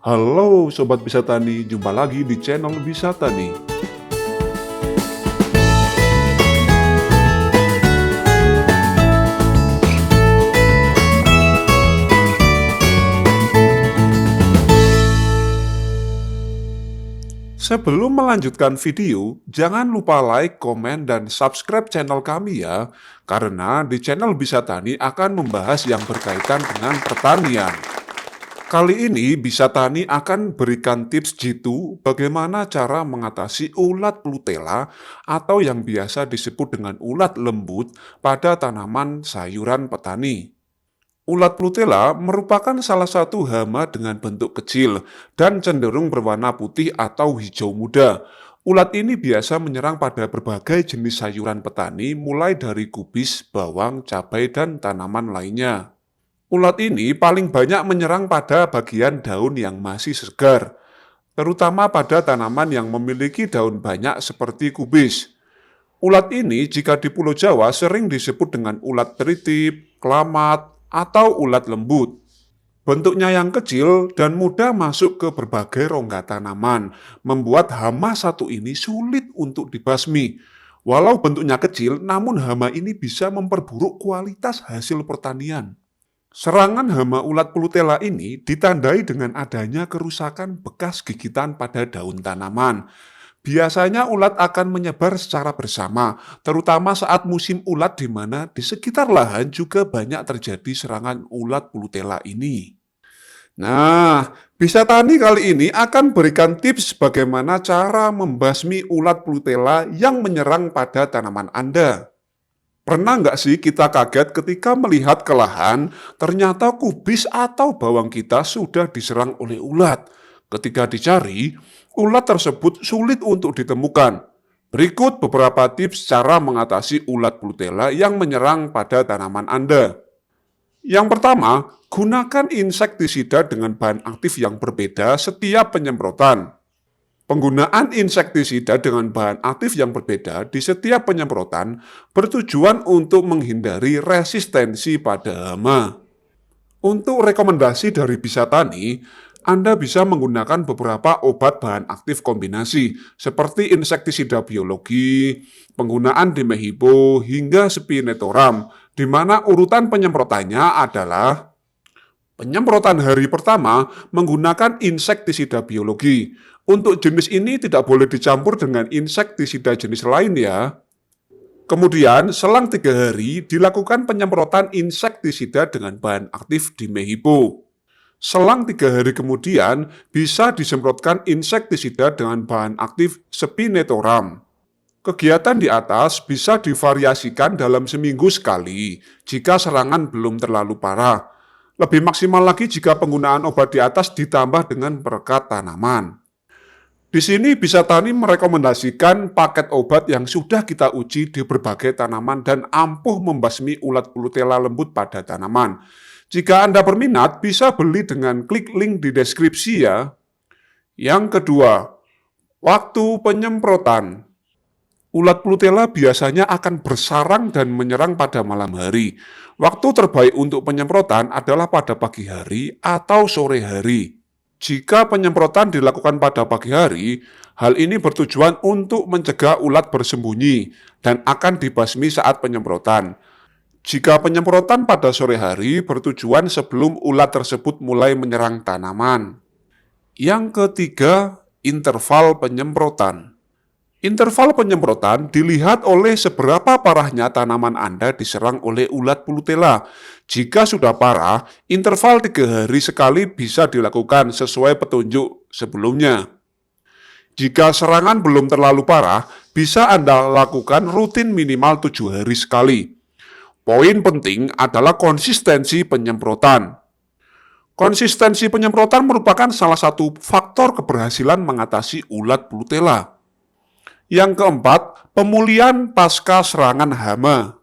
Halo Sobat Bisa Tani, jumpa lagi di channel Bisa Tani. Sebelum melanjutkan video, jangan lupa like, komen, dan subscribe channel kami ya, karena di channel Bisa Tani akan membahas yang berkaitan dengan pertanian. Kali ini Bisa Tani akan berikan tips jitu bagaimana cara mengatasi ulat Plutela atau yang biasa disebut dengan ulat lembut pada tanaman sayuran petani. Ulat Plutela merupakan salah satu hama dengan bentuk kecil dan cenderung berwarna putih atau hijau muda. Ulat ini biasa menyerang pada berbagai jenis sayuran petani mulai dari kubis, bawang, cabai, dan tanaman lainnya. Ulat ini paling banyak menyerang pada bagian daun yang masih segar, terutama pada tanaman yang memiliki daun banyak seperti kubis. Ulat ini jika di Pulau Jawa sering disebut dengan ulat teritip, kelamat, atau ulat lembut. Bentuknya yang kecil dan mudah masuk ke berbagai rongga tanaman, membuat hama satu ini sulit untuk dibasmi. Walau bentuknya kecil, namun hama ini bisa memperburuk kualitas hasil pertanian. Serangan hama ulat Plutela ini ditandai dengan adanya kerusakan bekas gigitan pada daun tanaman. Biasanya ulat akan menyebar secara bersama, terutama saat musim ulat di mana di sekitar lahan juga banyak terjadi serangan ulat Plutela ini. Nah, Bisa Tani kali ini akan berikan tips bagaimana cara membasmi ulat Plutela yang menyerang pada tanaman Anda. Pernah nggak sih kita kaget ketika melihat ke lahan, ternyata kubis atau bawang kita sudah diserang oleh ulat? Ketika dicari, ulat tersebut sulit untuk ditemukan. Berikut beberapa tips cara mengatasi ulat Plutela yang menyerang pada tanaman Anda. Yang pertama, gunakan insektisida dengan bahan aktif yang berbeda setiap penyemprotan. Penggunaan insektisida dengan bahan aktif yang berbeda di setiap penyemprotan bertujuan untuk menghindari resistensi pada hama. Untuk rekomendasi dari Bisa Tani, Anda bisa menggunakan beberapa obat bahan aktif kombinasi seperti insektisida biologi, penggunaan dimehipo, hingga spinetoram, di mana urutan penyemprotannya adalah penyemprotan hari pertama menggunakan insektisida biologi. Untuk jenis ini tidak boleh dicampur dengan insektisida jenis lain ya. Kemudian, selang 3 hari dilakukan penyemprotan insektisida dengan bahan aktif dimehipo. Selang 3 hari kemudian, bisa disemprotkan insektisida dengan bahan aktif spinetoram. Kegiatan di atas bisa divariasikan dalam seminggu sekali jika serangan belum terlalu parah. Lebih maksimal lagi jika penggunaan obat di atas ditambah dengan perekat tanaman. Di sini Bisa Tani merekomendasikan paket obat yang sudah kita uji di berbagai tanaman dan ampuh membasmi ulat Plutela lembut pada tanaman. Jika Anda berminat, bisa beli dengan klik link di deskripsi ya. Yang kedua, waktu penyemprotan. Ulat Plutela biasanya akan bersarang dan menyerang pada malam hari. Waktu terbaik untuk penyemprotan adalah pada pagi hari atau sore hari. Jika penyemprotan dilakukan pada pagi hari, hal ini bertujuan untuk mencegah ulat bersembunyi dan akan dibasmi saat penyemprotan. Jika penyemprotan pada sore hari bertujuan sebelum ulat tersebut mulai menyerang tanaman. Yang ketiga, interval penyemprotan. Interval penyemprotan dilihat oleh seberapa parahnya tanaman Anda diserang oleh ulat Plutela. Jika sudah parah, interval 3 hari sekali bisa dilakukan sesuai petunjuk sebelumnya. Jika serangan belum terlalu parah, bisa Anda lakukan rutin minimal 7 hari sekali. Poin penting adalah konsistensi penyemprotan. Konsistensi penyemprotan merupakan salah satu faktor keberhasilan mengatasi ulat Plutela. Yang keempat, pemulihan pasca serangan hama.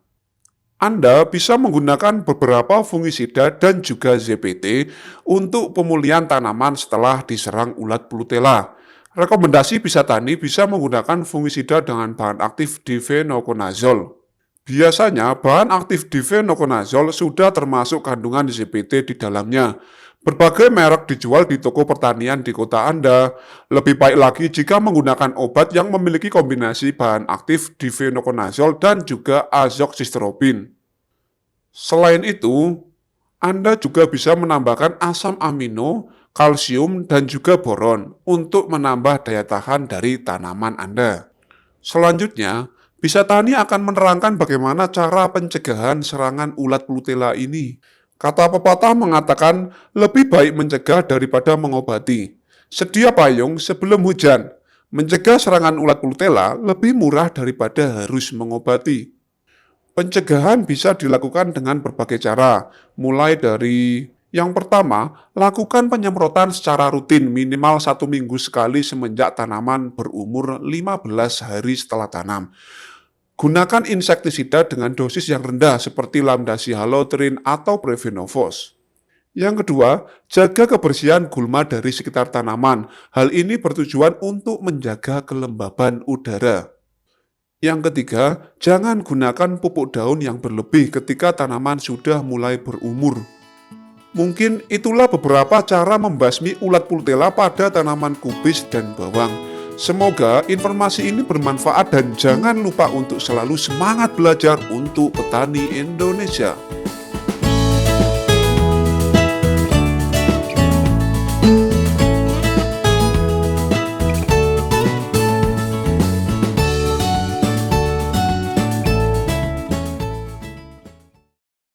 Anda bisa menggunakan beberapa fungisida dan juga ZPT untuk pemulihan tanaman setelah diserang ulat Plutela. Rekomendasi Bisa Tani bisa menggunakan fungisida dengan bahan aktif difenoconazole. Biasanya, bahan aktif difenoconazole sudah termasuk kandungan ZPT di dalamnya. Berbagai merek dijual di toko pertanian di kota Anda. Lebih baik lagi jika menggunakan obat yang memiliki kombinasi bahan aktif difenokonazol dan juga azoxystrobin. Selain itu, Anda juga bisa menambahkan asam amino, kalsium, dan juga boron untuk menambah daya tahan dari tanaman Anda. Selanjutnya, bisa Tani akan menerangkan bagaimana cara pencegahan serangan ulat Plutela ini. Kata pepatah mengatakan, lebih baik mencegah daripada mengobati. Sedia payung sebelum hujan. Mencegah serangan ulat Plutela lebih murah daripada harus mengobati. Pencegahan bisa dilakukan dengan berbagai cara, mulai dari yang pertama, lakukan penyemprotan secara rutin minimal 1 minggu sekali semenjak tanaman berumur 15 hari setelah tanam. Gunakan insektisida dengan dosis yang rendah seperti lambda-cyhalothrin atau Previnovos. Yang kedua, jaga kebersihan gulma dari sekitar tanaman. Hal ini bertujuan untuk menjaga kelembaban udara. Yang ketiga, jangan gunakan pupuk daun yang berlebih ketika tanaman sudah mulai berumur. Mungkin itulah beberapa cara membasmi ulat Plutela pada tanaman kubis dan bawang. Semoga informasi ini bermanfaat dan jangan lupa untuk selalu semangat belajar untuk petani Indonesia.